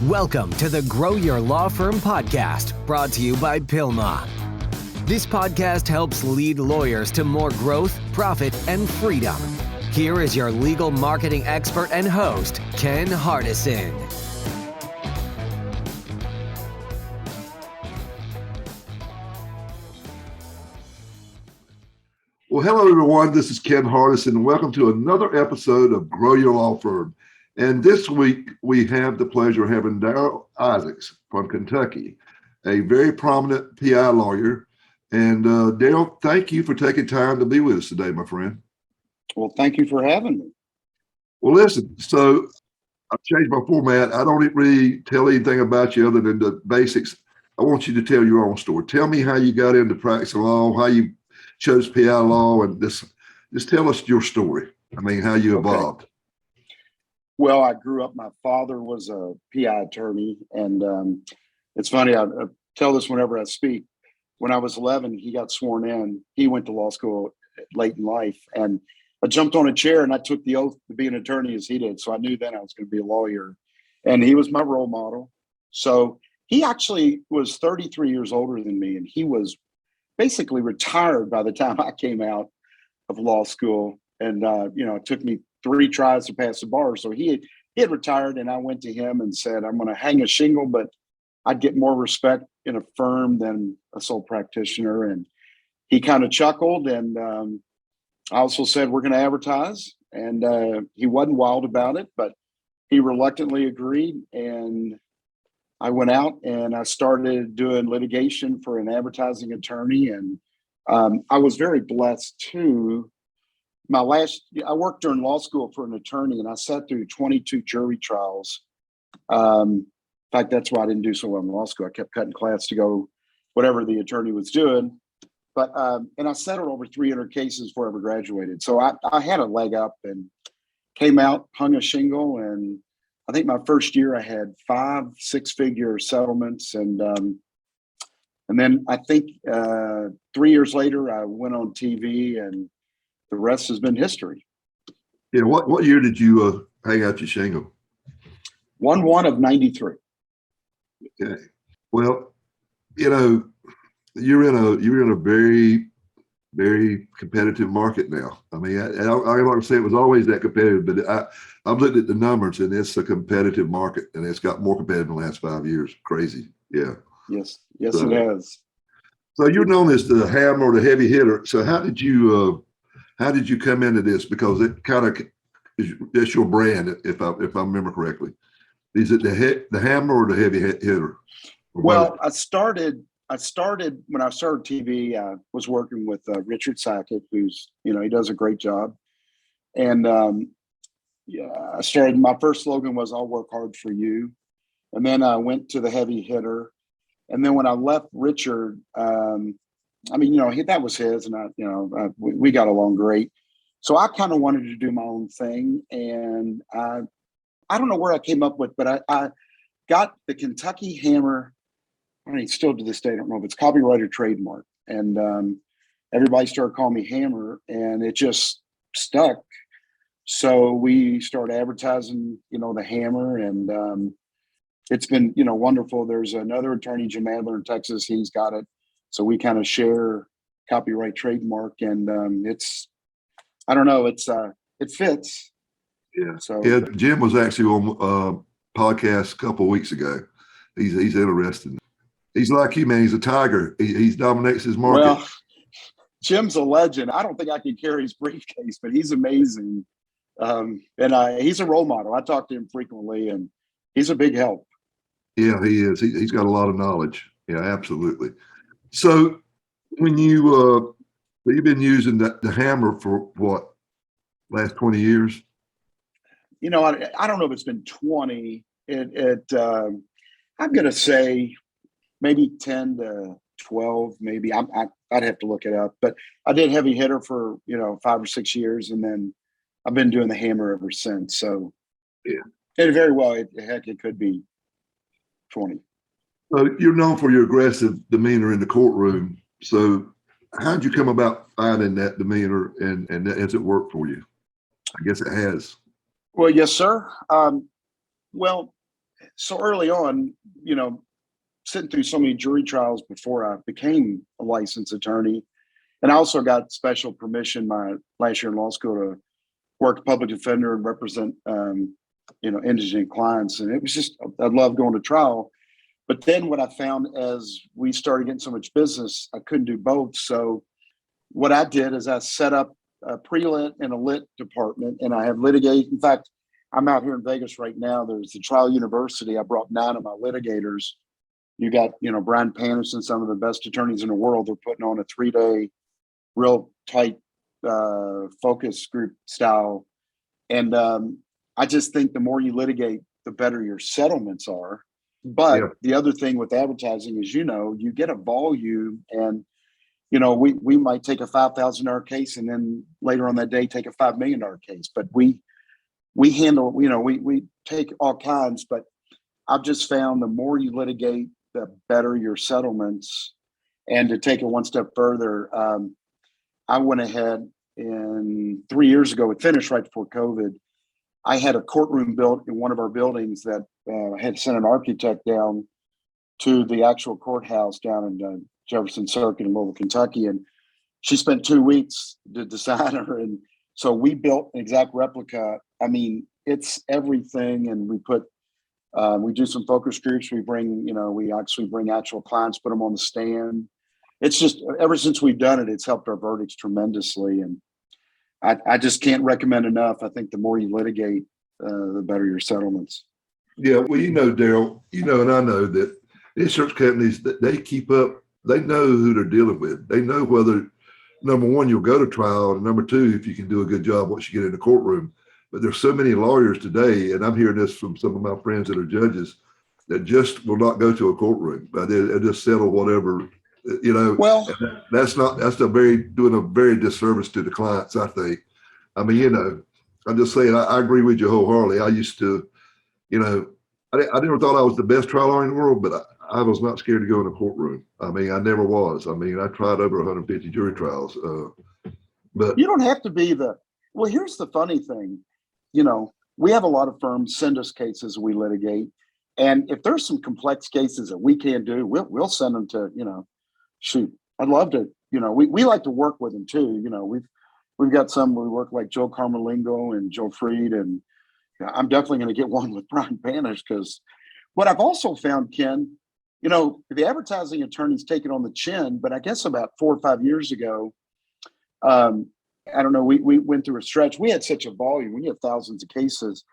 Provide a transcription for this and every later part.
Welcome to the Grow Your Law Firm podcast, brought to you by Pilma. This podcast helps lead lawyers to more growth, profit, and freedom. Here is your legal marketing expert and host, Ken Hardison. Well, hello, everyone. This is Ken Hardison, and welcome to another episode of Grow Your Law Firm. And this week, we have the pleasure of having Darryl Isaacs from Kentucky, a very prominent PI lawyer. And Darryl, thank you for taking time to be with us today, my friend. Well, thank you for having me. Well, listen, so I've changed my format. I don't really tell anything about you other than the basics. I want you to tell your own story. Tell me how you got into practicing law, how you chose PI law, and just tell us your story. I mean, how you evolved. Okay. Well, I grew up, my father was a PI attorney, and it's funny, I tell this whenever I speak. When I was 11, he got sworn in. He went to law school late in life, and I jumped on a chair and I took the oath to be an attorney as he did. So I knew then I was going to be a lawyer, and he was my role model. So he actually was 33 years older than me, and he was basically retired by the time I came out of law school. And, it took me 3 tries to pass the bar. So he had retired, and I went to him and said, I'm going to hang a shingle, but I'd get more respect in a firm than a sole practitioner. And he kind of chuckled. And I also said, we're going to advertise. And he wasn't wild about it, but he reluctantly agreed. And I went out and I started doing litigation for an advertising attorney. And I was very blessed too. I worked during law school for an attorney, and I sat through 22 jury trials. In fact, that's why I didn't do so well in law school. I kept cutting class to go whatever the attorney was doing. But and I settled over 300 cases before I ever graduated. So I had a leg up and came out, hung a shingle, and I think my first year I had 5 6-figure settlements, and then I think 3 years later I went on TV, and the rest has been history. Yeah. What year did you hang out your shingle? 1/1 of 93. Okay. Well, you're in a very, very competitive market now. I mean, I don't want to say it was always that competitive, but I've looked at the numbers, and it's a competitive market, and it's got more competitive in the last 5 years. Crazy. Yeah. Yes, it has. So you're known as the hammer or the heavy hitter. So how did you come into this? Because it kind of that's your brand, if I remember correctly. Is it the hammer or the heavy hitter? Well, I started when I started TV. I was working with Richard Sackett, who's he does a great job. And I started. My first slogan was "I'll work hard for you," and then I went to the heavy hitter. And then when I left Richard, that was his, and we got along great. So I kind of wanted to do my own thing, and I don't know where I came up with, but I got the Kentucky Hammer. I mean, still to this day, I don't know if it's copyright or trademark. And everybody started calling me Hammer, and it just stuck. So we started advertising, the Hammer, and it's been, wonderful. There's another attorney, Jim Adler in Texas. He's got it. So we kind of share copyright trademark, and it fits. Yeah. So yeah, Jim was actually on podcast a couple of weeks ago. He's interested. He's like you, man. He's a tiger. He dominates his market. Well, Jim's a legend. I don't think I can carry his briefcase, but he's amazing. And he's a role model. I talk to him frequently, and he's a big help. Yeah, he is. He's got a lot of knowledge. Yeah, absolutely. So when you've been using the hammer for what, last 20 years? I don't know if it's been 20. I'm going to say maybe 10 to 12, maybe. I'd have to look it up. But I did heavy hitter for 5 or 6 years, and then I've been doing the hammer ever since. So yeah, and very well, it could be 20. So you're known for your aggressive demeanor in the courtroom. So how'd you come about finding that demeanor, and has it worked for you? I guess it has. Well, yes, sir. Well, So early on, sitting through so many jury trials before I became a licensed attorney, and I also got special permission my last year in law school to work public defender and represent, indigent clients. And it was just, I love going to trial. But then what I found as we started getting so much business, I couldn't do both. So what I did is I set up a pre-lit and a lit department, and I have litigate. In fact, I'm out here in Vegas right now. There's the Trial University. I brought 9 of my litigators. You got, Brian Panderson, some of the best attorneys in the world. They're putting on a 3-day, real tight focus group style. And I just think the more you litigate, the better your settlements are. But the other thing with advertising is, you get a volume, and we might take a $5,000 case and then later on that day take a $5 million case. But we handle, we take all kinds. But I've just found the more you litigate, the better your settlements. And to take it one step further, I went ahead and 3 years ago, it finished right before COVID. I had a courtroom built in one of our buildings that I had sent an architect down to the actual courthouse down in Jefferson Circuit in Louisville, Kentucky. And she spent 2 weeks to design her. And so we built an exact replica. I mean, it's everything. And we do some focus groups. We actually bring actual clients, put them on the stand. It's just, ever since we've done it, it's helped our verdicts tremendously. And I just can't recommend enough. I think the more you litigate, the better your settlements. Yeah, well, Darryl, and I know that insurance companies, they keep up. They know who they're dealing with. They know whether, number one, you'll go to trial, and number two, if you can do a good job once you get in the courtroom. But there's so many lawyers today, and I'm hearing this from some of my friends that are judges, that just will not go to a courtroom, but they'll just settle whatever. Well, that's doing a very disservice to the clients, I think. I mean, I'm just saying, I agree with you wholeheartedly. I used to, I never thought I was the best trial lawyer in the world, but I was not scared to go in a courtroom. I mean, I never was. I mean, I tried over 150 jury trials. But you don't have to be well, here's the funny thing. We have a lot of firms send us cases we litigate. And if there's some complex cases that we can't do, we'll send them to, shoot, I'd love to, we like to work with them too. We've got some, we work like Joe Carmelingo and Joe Freed, and I'm definitely going to get one with Brian Banish, because what I've also found, Ken, the advertising attorneys take it on the chin, but I guess about 4 or 5 years ago, I don't know, we went through a stretch. We had such a volume. We have thousands of cases.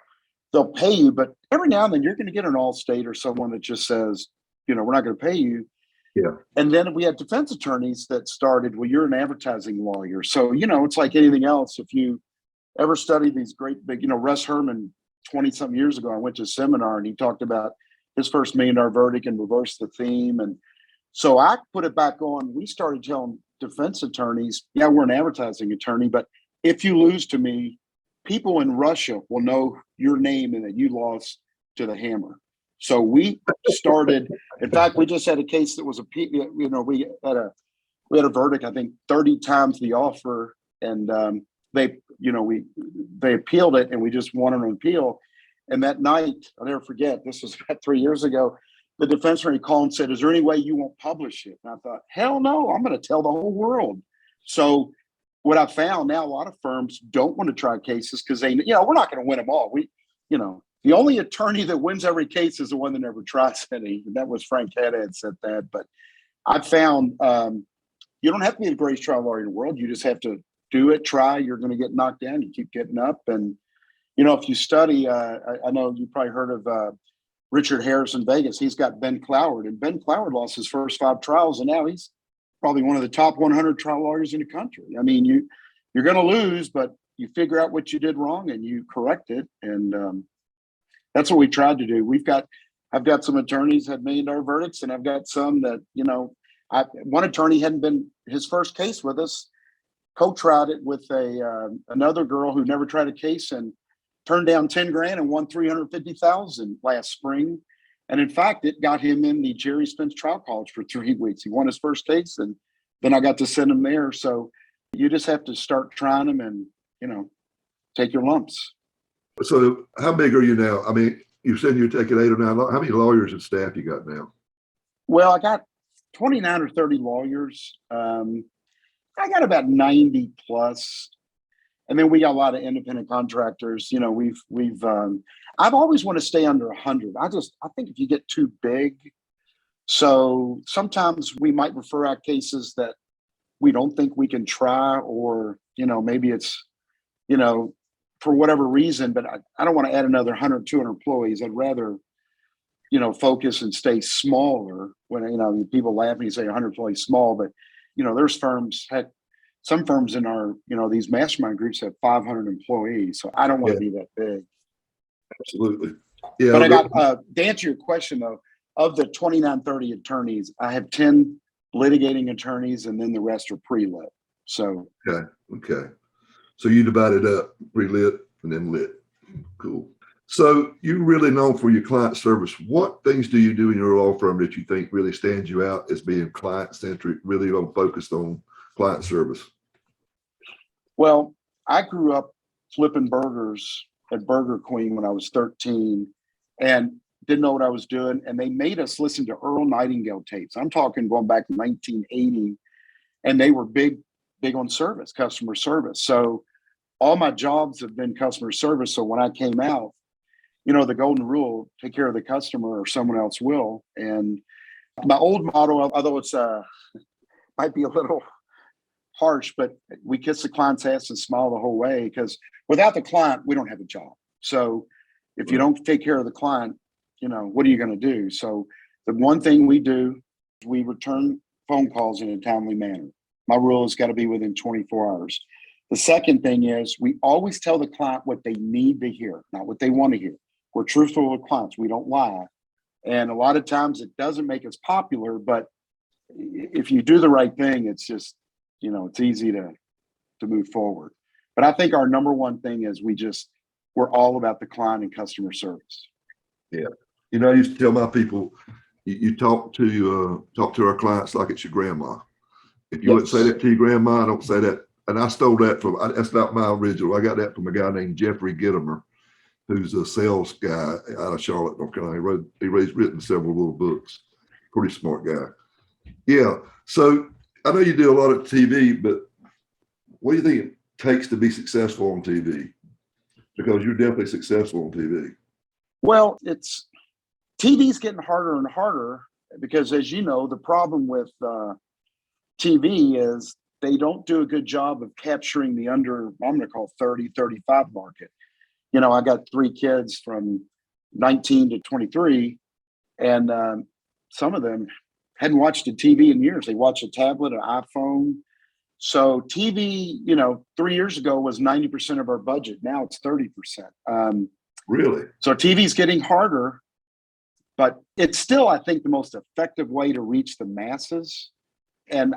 They'll pay you, but every now and then you're going to get an Allstate or someone that just says, we're not going to pay you. Yeah. And then we had defense attorneys that started, well, you're an advertising lawyer. So, it's like anything else. If you ever study these great big, Russ Herman, 20-something years ago, I went to a seminar and he talked about his first $1 million verdict and reversed the theme. And so I put it back on. We started telling defense attorneys, yeah, we're an advertising attorney, but if you lose to me, people in Russia will know your name and that you lost to the hammer. So we started, in fact, we just had a case that was we had a verdict, I think 30 times the offer, and they appealed it, and we just won an appeal. And that night, I'll never forget, this was about 3 years ago, the defense attorney called and said, is there any way you won't publish it? And I thought, hell no, I'm going to tell the whole world. So what I found now, a lot of firms don't want to try cases because we're not going to win them all. The only attorney that wins every case is the one that never tries any. And that was Frank Haddad said that. But I found you don't have to be the greatest trial lawyer in the world. You just have to do it, try. You're going to get knocked down. You keep getting up. And, if you study, I know you probably heard of Richard Harris in Vegas. He's got Ben Cloward. And Ben Cloward lost his first 5 trials. And now he's probably one of the top 100 trial lawyers in the country. I mean, you're going to lose, but you figure out what you did wrong and you correct it. And that's what we tried to do. I've got some attorneys had $1 million verdicts, and I've got some that, one attorney hadn't been his first case with us, co-tried it with another girl who never tried a case and turned down 10 grand and won 350,000 last spring. And in fact, it got him in the Jerry Spence Trial College for 3 weeks. He won his first case, and then I got to send him there. So you just have to start trying them and, take your lumps. So how big are you now? I mean, You said you're taking 8 or 9. How many lawyers and staff you got now? Well, I got 29 or 30 lawyers. I got about 90 plus. And then we got a lot of independent contractors. You know, I've always want to stay under 100. I think if you get too big, so sometimes we might refer out cases that we don't think we can try, or, you know, maybe it's, you know, for whatever reason, but I don't want to add another 100, 200 employees. I'd rather, you know, focus and stay smaller. When, you know, people laugh when you say 100 employees small, but, you know, there's some firms in our, you know, these mastermind groups have 500 employees. So I don't want to be that big. Absolutely. Yeah. But I got, to answer your question though, of the 29, 30 attorneys, I have 10 litigating attorneys, and then the rest are pre-lit. So. Okay. So you divide it up, pre-lit and then lit. Cool. So you're really known for your client service. What things do you do in your law firm that you think really stands you out as being client-centric, really focused on client service? Well, I grew up flipping burgers at Burger Queen when I was 13 and didn't know what I was doing. And they made us listen to Earl Nightingale tapes. I'm talking going back to 1980. And they were big on service, customer service. So all my jobs have been customer service. So when I came out, you know, the golden rule, take care of the customer or someone else will. And my old motto, although it's might be a little harsh, but we kiss the client's ass and smile the whole way, because without the client, we don't have a job. So if you don't take care of the client, you know, what are you going to do? So the one thing we do, we return phone calls in a timely manner. My rule has got to be within 24 hours. The second thing is we always tell the client what they need to hear, not what they want to hear. We're truthful with clients. We don't lie. And a lot of times it doesn't make us popular, but if you do the right thing, it's just, you know, it's easy to move forward. But I think our number one thing is we're all about the client and customer service. Yeah. You know, I used to tell my people, you talk to our clients like it's your grandma. If you wouldn't say that to your grandma, I don't say that. And I stole that that's not my original. I got that from a guy named Jeffrey Gittimer, who's a sales guy out of Charlotte, North Carolina. He's written several little books. Pretty smart guy. Yeah. So I know you do a lot of TV, but what do you think it takes to be successful on TV? Because you're definitely successful on TV. Well, TV's getting harder and harder because, as you know, the problem with TV is they don't do a good job of capturing the I'm going to call 30, 35 market. You know, I got 3 kids from 19 to 23, and some of them hadn't watched a TV in years. They watched a tablet, an iPhone. So TV, you know, 3 years ago was 90% of our budget. Now it's 30%. Really? So TV's getting harder, but it's still, I think, the most effective way to reach the masses. And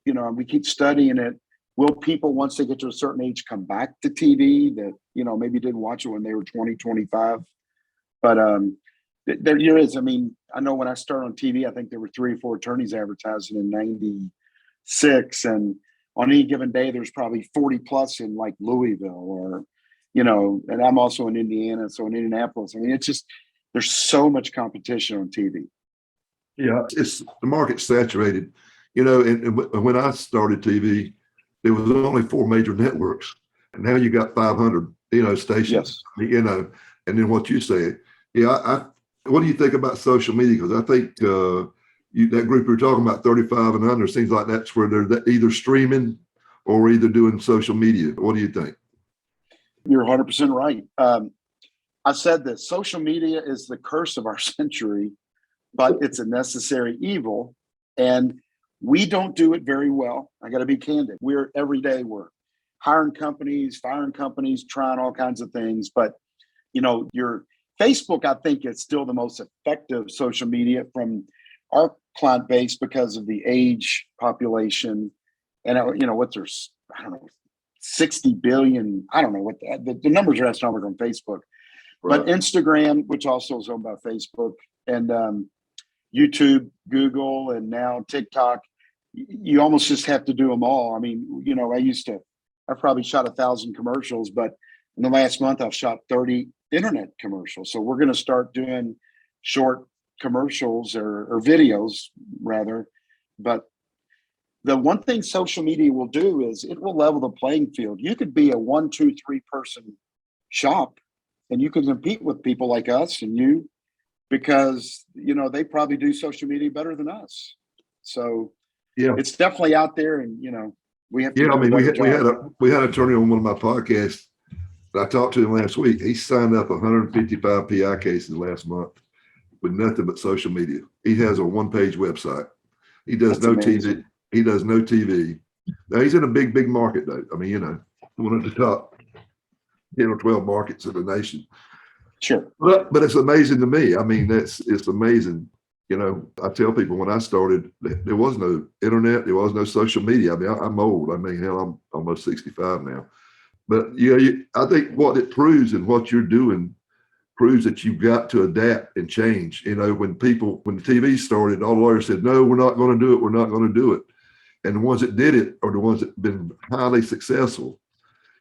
we keep studying it. Will people, once they get to a certain age, come back to TV that, you know, maybe didn't watch it when they were 20, 25? But there is, I mean, I know when I started on TV, I think there were 3 or 4 attorneys advertising in 96. And on any given day, there's probably 40 plus in like Louisville or, you know, and I'm also in Indiana. So in Indianapolis, I mean, it's just, there's so much competition on TV. Yeah, the market's saturated. You know, and when I started TV, there was only 4 major networks. And now you got 500, you know, stations, yes. You know, and then what you said. Yeah, what do you think about social media? Because I think that group you're talking about, 35 and under, seems like that's where they're either streaming or either doing social media. What do you think? You're 100% right. I said this, social media is the curse of our century, but it's a necessary evil. And we don't do it very well. I got to be candid. Every day we're hiring companies, firing companies, trying all kinds of things. But, you know, your Facebook, I think, is still the most effective social media from our client base because of the age population. And, you know, what there's, I don't know, 60 billion. I don't know what the numbers are astronomical on Facebook. Right. But Instagram, which also is owned by Facebook, and YouTube, Google, and now TikTok, you almost just have to do them all. I mean, you know, I probably shot 1,000 commercials, but in the last month I've shot 30 internet commercials. So we're going to start doing short commercials or videos rather. But the one thing social media will do is it will level the playing field. You could be a 1, 2, 3 person shop and you can compete with people like us and you, because, they probably do social media better than us. So Yeah. it's definitely out there, and, we have to Yeah. do I mean, a better job. we had an attorney on one of my podcasts. I talked to him last week. He signed up 155 PI cases last month with nothing but social media. He has a 1-page website. He does That's no amazing. TV. He does no TV. Now he's in a big market though. I mean, one of the top 10 or 12 markets in the nation. Sure. But it's amazing to me. I mean, it's amazing. I tell people when I started, there was no internet, there was no social media. I mean, I'm old. I mean, hell, I'm almost 65 now. But I think what it proves and what you're doing proves that you've got to adapt and change. When the TV started, all the lawyers said, no, we're not going to do it. We're not going to do it. And the ones that did it are the ones that have been highly successful.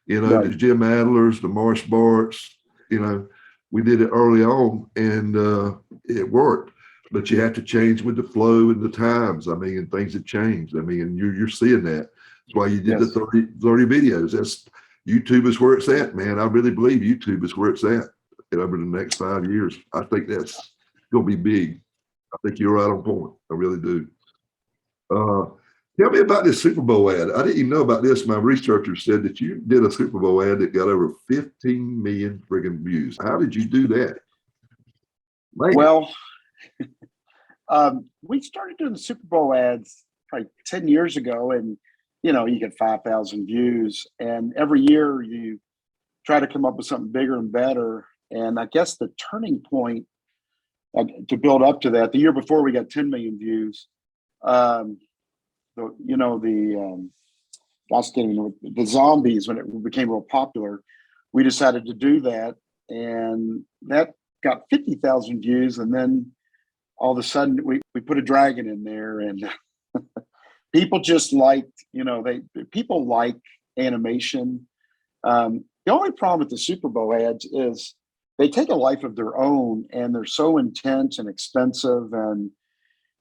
Right. The Jim Adlers, the Marsh Barts, we did it early on and it worked. But you have to change with the flow and the times. I mean, and things have changed. I mean, and you're seeing that. That's why you did Yes. the 30 videos. YouTube is where it's at, man. I really believe YouTube is where it's at. And over the next 5 years, I think that's going to be big. I think you're right on point. I really do. Tell me about this Super Bowl ad. I didn't even know about this. My researcher said that you did a Super Bowl ad that got over 15 million friggin' views. How did you do that? Man. Well, we started doing the Super Bowl ads probably 10 years ago, and you get 5,000 views, and every year you try to come up with something bigger and better. And I guess the turning point to build up to that, the year before we got 10 million views. The zombies, when it became real popular, we decided to do that, and that got 50,000 views. And then all of a sudden we put a dragon in there, and people just liked, people like animation. The only problem with the Super Bowl ads is they take a life of their own, and they're so intense and expensive. And,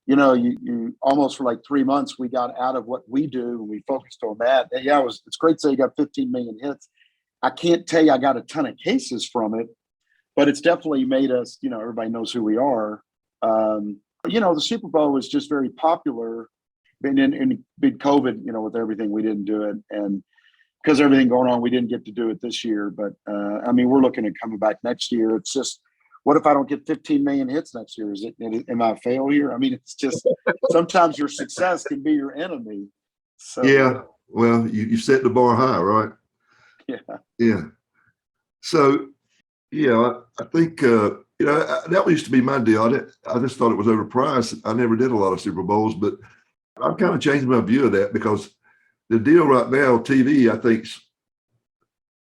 you almost for like 3 months, we got out of what we do and we focused on that. And yeah, it's great to say you got 15 million hits. I can't tell you I got a ton of cases from it, but it's definitely made us, everybody knows who we are. The Super Bowl was just very popular. And in big COVID, with everything, we didn't do it. And because of everything going on, we didn't get to do it this year. But we're looking at coming back next year. It's just, what if I don't get 15 million hits next year? Am I a failure? I mean, it's just, sometimes your success can be your enemy. So yeah, well, you set the bar high, right? Yeah. So, I think, that used to be my deal. I just thought it was overpriced. I never did a lot of Super Bowls, but I've kind of changed my view of that, because the deal right now, TV, I think, is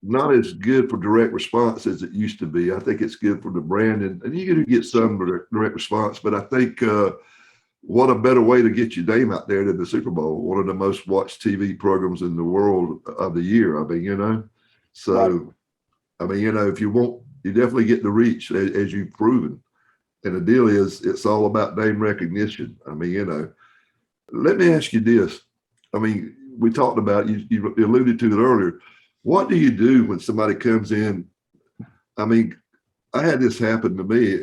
not as good for direct response as it used to be. I think it's good for the brand, and you get some direct response, but I think what a better way to get your name out there than the Super Bowl, one of the most watched TV programs in the world of the year. I mean, so, right. I mean, if you want, you definitely get the reach as you've proven. And the deal is, it's all about name recognition. I mean, let me ask you this. I mean, we talked about, you alluded to it earlier. What do you do when somebody comes in? I mean, I had this happen to me.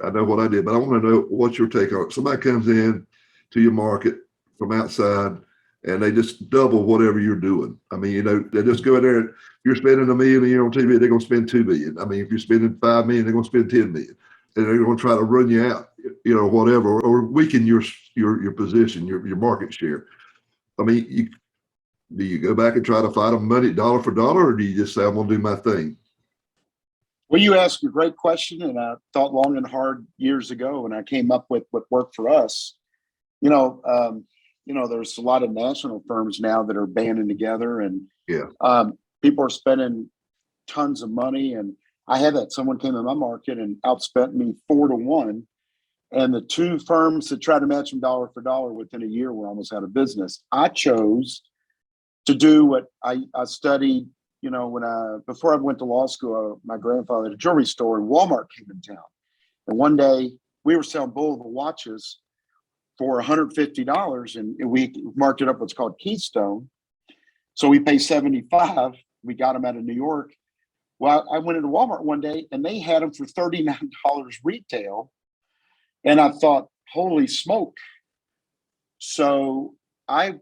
I know what I did, but I want to know what's your take on it. Somebody comes in to your market from outside and they just double whatever you're doing. I mean, they just go in there and you're spending $1 million a year on TV, they're going to spend $2 million. I mean, if you're spending $5 million, they're going to spend $10 million. And they're going to try to run you out, whatever, or weaken your position, your market share. I mean, do you go back and try to fight them money dollar for dollar, or do you just say, I'm going to do my thing? Well, you asked a great question, and I thought long and hard years ago, and I came up with what worked for us. There's a lot of national firms now that are banding together, and people are spending tons of money. And I had that. Someone came in my market and outspent me 4-1. And the two firms that tried to match them dollar for dollar within a year were almost out of business. I chose to do what I studied before I went to law school, my grandfather had a jewelry store, and Walmart came in town. And one day we were selling Bulova watches for $150, and we marked it up what's called Keystone. So we paid $75. We got them out of New York. Well, I went into Walmart one day and they had them for $39 retail. And I thought, holy smoke. So I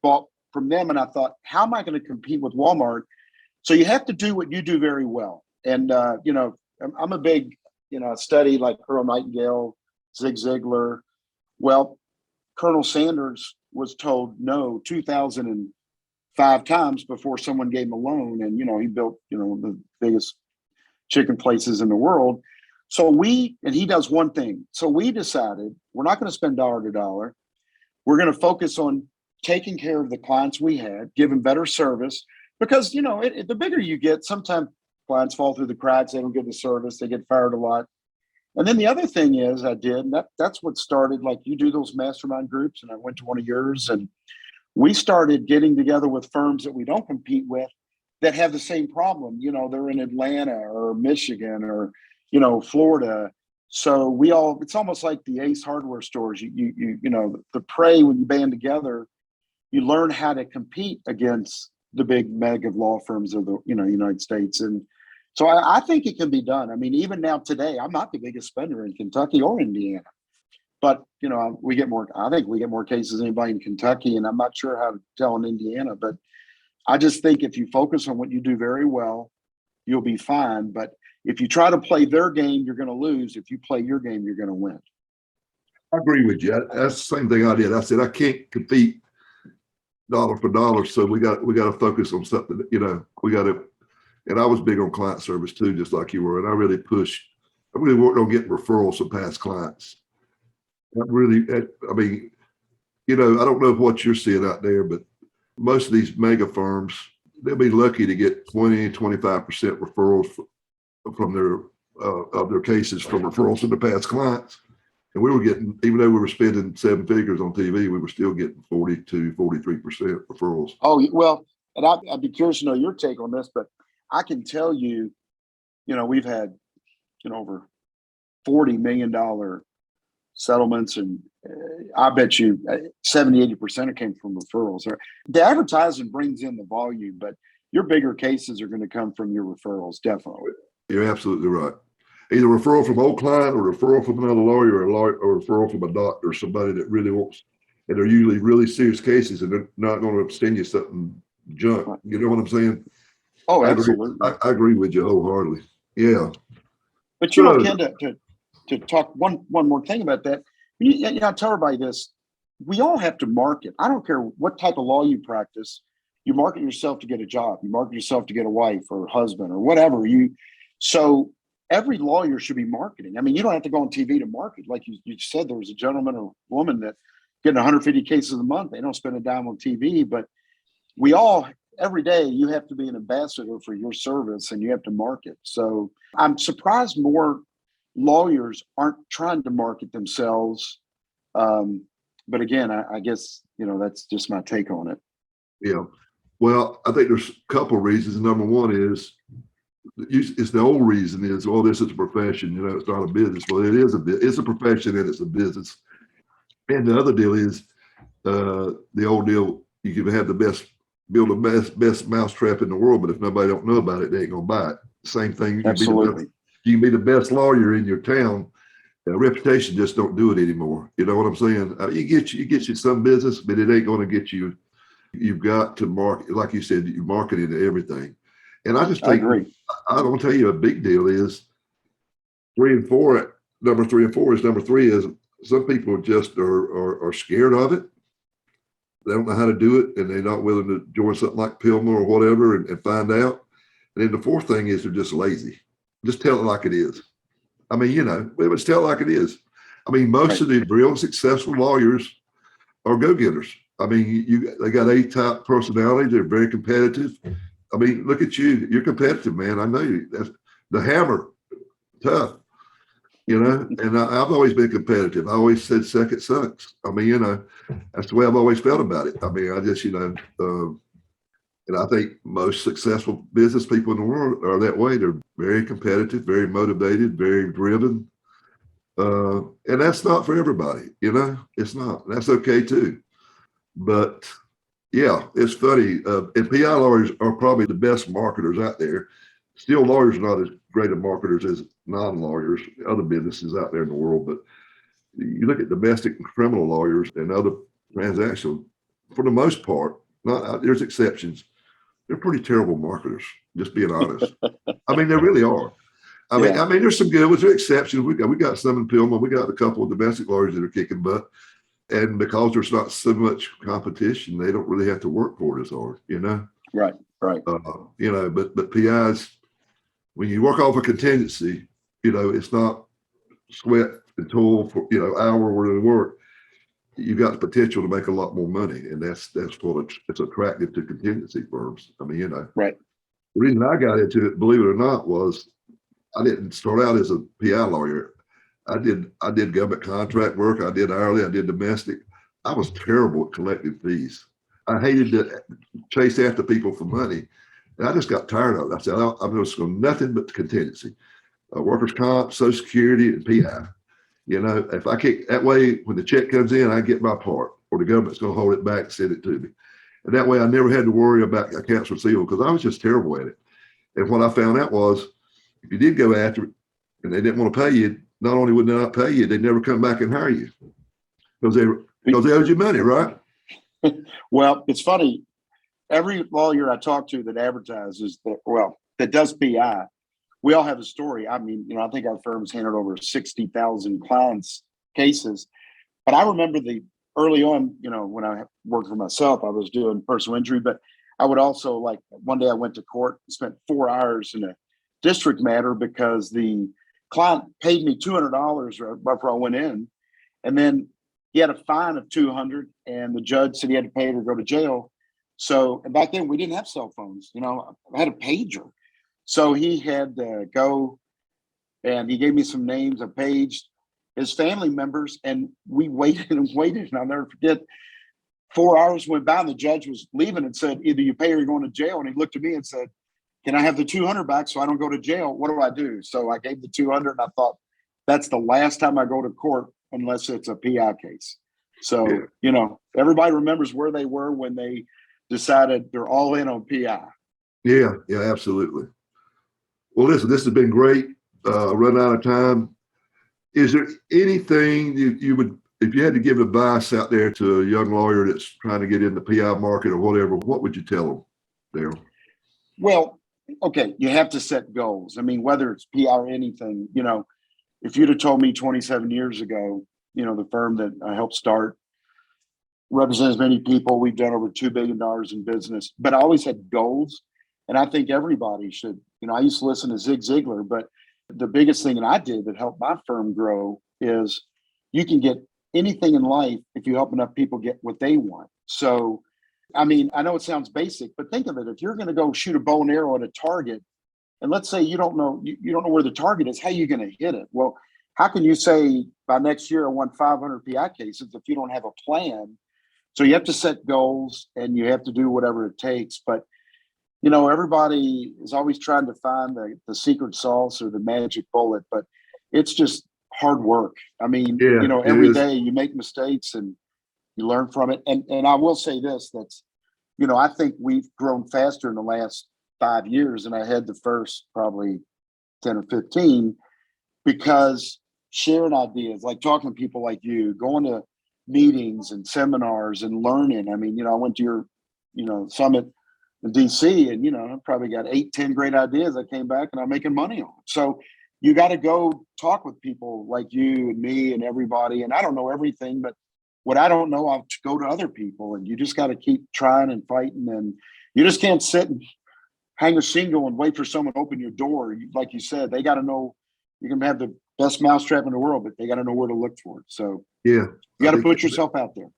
bought from them, and I thought, how am I going to compete with Walmart? So you have to do what you do very well. And, I'm a big, study like Earl Nightingale, Zig Ziglar. Well, Colonel Sanders was told no 2,005 times before someone gave him a loan. And, he built, the biggest chicken places in the world. And he does one thing. So we decided we're not going to spend dollar to dollar. We're going to focus on taking care of the clients we had, give them better service, because, the bigger you get, sometimes clients fall through the cracks. They don't give the service. They get fired a lot. And then the other thing is and that's what started, like you do those mastermind groups, and I went to one of yours, and we started getting together with firms that we don't compete with that have the same problem. They're in Atlanta or Michigan or, Florida. So it's almost like the Ace Hardware stores. The prey, when you band together, you learn how to compete against the big mega law firms of the, United States. And so I think it can be done. I mean, even now today, I'm not the biggest spender in Kentucky or Indiana, but, I think we get more cases than anybody in Kentucky, and I'm not sure how to tell in Indiana, but I just think if you focus on what you do very well, you'll be fine. But if you try to play their game, you're going to lose. If you play your game, you're going to win. I agree with you. That's the same thing I did. I said, I can't compete dollar for dollar. So we got to focus on something, we got to, and I was big on client service too, just like you were. And I really worked on getting referrals from past clients. I don't know what you're seeing out there, but most of these mega firms, they'll be lucky to get 20-25% referrals from their cases from referrals from the past clients. And we were getting, even though we were spending 7 figures on TV, we were still getting 42-43% referrals. Oh, well, and I'd be curious to know your take on this, but I can tell you, we've had, over $40 million settlements, and I bet you 70-80% came from referrals. The advertising brings in the volume, but your bigger cases are going to come from your referrals, definitely. You're absolutely right. Either referral from old client or referral from another lawyer or referral from a doctor, somebody that really wants, and they're usually really serious cases, and they're not going to extend you something junk. You know what I'm saying? Oh, absolutely. I agree with you wholeheartedly. Yeah. But Ken, to talk one more thing about that, I tell everybody this: we all have to market. I don't care what type of law you practice. You market yourself to get a job. You market yourself to get a wife or a husband or whatever. So every lawyer should be marketing. I mean, you don't have to go on TV to market. Like you said, there was a gentleman or woman that getting 150 cases a month. They don't spend a dime on TV, but we all, every day, you have to be an ambassador for your service and you have to market. So I'm surprised more lawyers aren't trying to market themselves. But again, I guess, that's just my take on it. Yeah. Well, I think there's a couple of reasons. Number one is, it's the old reason is, this is a profession, it's not a business. Well, it is it's a profession and it's a business. And the other deal is the old deal, you can have build the best mousetrap in the world, but if nobody don't know about it, they ain't gonna buy it. Same thing. Absolutely. You can be the best lawyer in your town. Reputation just don't do it anymore. You know what I'm saying? You get you some business, but it ain't going to get you. You've got to market, like you said, you market into everything. And I just think, I don't tell you, a big deal is 3 and 4. Number 3 and 4 is some people just are scared of it. They don't know how to do it, and they're not willing to join something like Pilma or whatever and find out. And then the fourth thing is they're just lazy. Just tell it like it is. I mean, let's tell it like it is. I mean, most of the real successful lawyers are go-getters. I mean, they got A-type personality. They're very competitive. I mean, look at you. You're competitive, man. I know you. That's the hammer, tough, and I've always been competitive. I always said second sucks. I mean, that's the way I've always felt about it. I mean, I just, And I think most successful business people in the world are that way. They're very competitive, very motivated, very driven. And that's not for everybody, it's not. That's okay too. But yeah, it's funny. And PI lawyers are probably the best marketers out there. Still, lawyers are not as great of marketers as non-lawyers, other businesses out there in the world. But you look at domestic and criminal lawyers and other transactional, for the most part, not there's exceptions. They're pretty terrible marketers, just being honest. I mean, they really are. I mean, there's some good ones. There are exceptions. We got some in Pillman. We got a couple of domestic lawyers that are kicking butt. And because there's not so much competition, they don't really have to work for it as hard, Right. But PIs, when you work off a contingency, it's not sweat and toil for, hour worth of work. You've got the potential to make a lot more money. And that's what it's attractive to contingency firms. I mean, Right. The reason I got into it, believe it or not, was I didn't start out as a PI lawyer. I did government contract work. I did hourly. I did domestic. I was terrible at collecting fees. I hated to chase after people for money. And I just got tired of it. I said, I'm just going nothing but contingency, workers' comp, Social Security, and PI. If I can't, that way, when the check comes in, I get my part, or the government's going to hold it back and send it to me. And that way, I never had to worry about accounts receivable because I was just terrible at it. And what I found out was, if you did go after it and they didn't want to pay you, not only would they not pay you, they'd never come back and hire you because they owed you money, right? Well, it's funny. Every lawyer I talk to that advertises that does PI, we all have a story. I mean, I think our firm's handled over 60,000 clients' cases. But I remember early on, when I worked for myself, I was doing personal injury, but I would also, like, one day I went to court and spent 4 hours in a district matter because the client paid me $200 right before I went in. And then he had a fine of $200 and the judge said he had to pay it or go to jail. So, and back then we didn't have cell phones, I had a pager. So he had to go and he gave me some names. I paged his family members and we waited and waited. And I'll never forget, 4 hours went by and the judge was leaving and said, either you pay or you're going to jail. And he looked at me and said, can I have the $200 back so I don't go to jail? What do I do? So I gave the $200 and I thought, that's the last time I go to court unless it's a PI case. So, everybody remembers where they were when they decided they're all in on PI. Yeah, absolutely. Well, listen, this has been great. Run out of time. Is there anything you would, if you had to give advice out there to a young lawyer that's trying to get in the PI market or whatever, what would you tell them, Darryl? Well, okay, you have to set goals. I mean, whether it's PI or anything, if you'd have told me 27 years ago, the firm that I helped start represents many people. We've done over $2 billion in business, but I always had goals. And I think everybody should, I used to listen to Zig Ziglar, but the biggest thing that I did that helped my firm grow is you can get anything in life if you help enough people get what they want. So, I mean, I know it sounds basic, but think of it. If you're going to go shoot a bow and arrow at a target, and let's say you don't know where the target is, how are you going to hit it? Well, how can you say by next year I want 500 PI cases if you don't have a plan? So you have to set goals and you have to do whatever it takes. But, everybody is always trying to find the secret sauce or the magic bullet, but it's just hard work. I mean, every day you make mistakes and you learn from it. And I will say this, that's, I think we've grown faster in the last 5 years than I had the first probably 10 or 15, because sharing ideas, like talking to people like you, going to meetings and seminars and learning. I mean, I went to your, summit in DC and, I probably got 8-10 great ideas. I came back and I'm making money on it. So you got to go talk with people like you and me and everybody. And I don't know everything, but what I don't know, I'll go to other people, and you just got to keep trying and fighting. And you just can't sit and hang a shingle and wait for someone to open your door. Like you said, they got to know. You can have the best mousetrap in the world, but they got to know where to look for it. So you got to put yourself out there.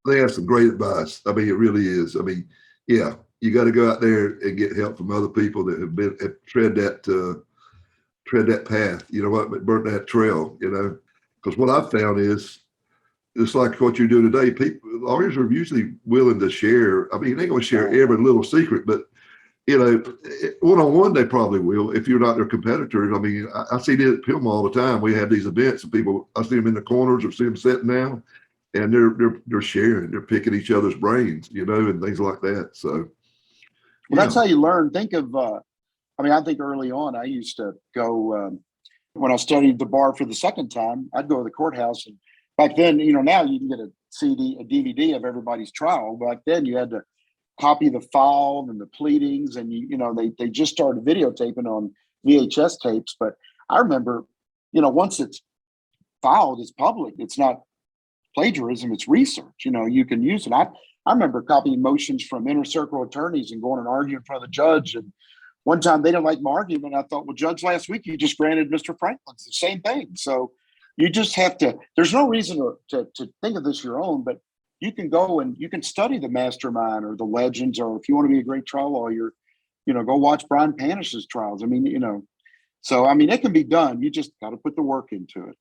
They have some great advice. I mean, it really is. I mean, you got to go out there and get help from other people that have tread that path. Burn that trail. Because what I've found is it's like what you're doing today. Lawyers are usually willing to share. I mean, they're going to share every little secret, but one-on-one, they probably will if you're not their competitors. I mean, I see it at Pilma all the time. We have these events and I see them in the corners or see them sitting down, and they're sharing, they're picking each other's brains, and things like that. So, that's how you learn. Think of, I think early on, I used to go, when I studied the bar for the second time, I'd go to the courthouse. And back then, now you can get a DVD of everybody's trial. Back then you had to copy the file and the pleadings, and they just started videotaping on VHS tapes. But I remember, once it's filed, it's public. It's not plagiarism, it's research. You can use it. I remember copying motions from inner circle attorneys and going and arguing in front of the judge. And one time they didn't like my argument. I thought, well, Judge, last week you just granted Mr. Franklin's the same thing. So you just have to, there's no reason to think of this your own, but you can go and you can study the Mastermind or the Legends, or if you want to be a great trial lawyer, go watch Brian Panish's trials. I mean, so it can be done. You just got to put the work into it.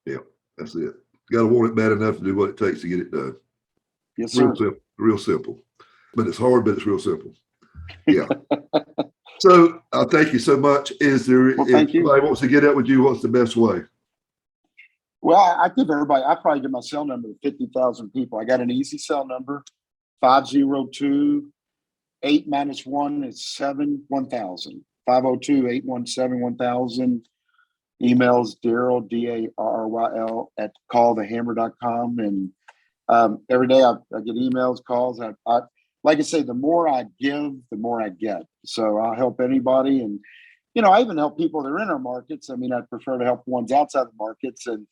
Yeah, that's it. You got to want it bad enough to do what it takes to get it done. Yes, sir. Real simple. But it's hard, but it's real simple. Yeah. So thank you so much. If somebody wants to get up with you, what's the best way? Well, I give everybody, I probably give my cell number to 50,000 people. I got an easy cell number, 502-8 - 1 is 7-1000. 502-817-1000. Emails Darryl, DARRYL @callthehammer.com. And every day I get emails, calls. I like I say, the more I give, the more I get. So I'll help anybody. And, I even help people that are in our markets. I mean, I'd prefer to help ones outside the markets. And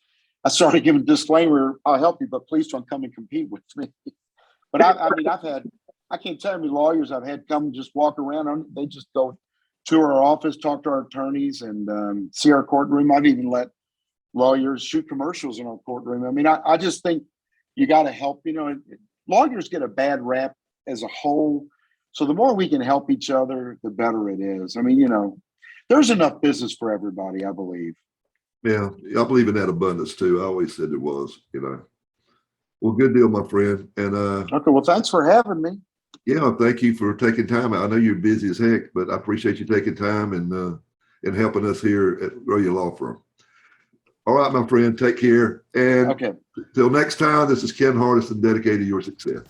I started giving a disclaimer, I'll help you, but please don't come and compete with me. But I can't tell you how many lawyers I've had come just walk around. They just go tour our office, talk to our attorneys, and see our courtroom. I've even let lawyers shoot commercials in our courtroom. I mean, I just think you got to help. Lawyers get a bad rap as a whole. So the more we can help each other, the better it is. I mean, there's enough business for everybody, I believe. Yeah, I believe in that abundance too. I always said there was, Well, good deal, my friend. And okay, well, thanks for having me. Yeah, thank you for taking time. I know you're busy as heck, but I appreciate you taking time and helping us here at Grow Your Law Firm. All right, my friend, take care. And okay, till next time, this is Ken Hardison, dedicated to your success.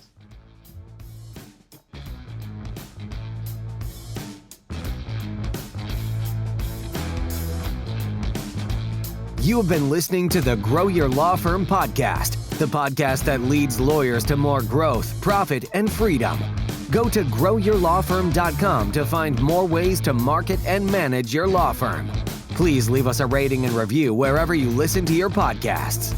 You have been listening to the Grow Your Law Firm podcast, the podcast that leads lawyers to more growth, profit, and freedom. Go to growyourlawfirm.com to find more ways to market and manage your law firm. Please leave us a rating and review wherever you listen to your podcasts.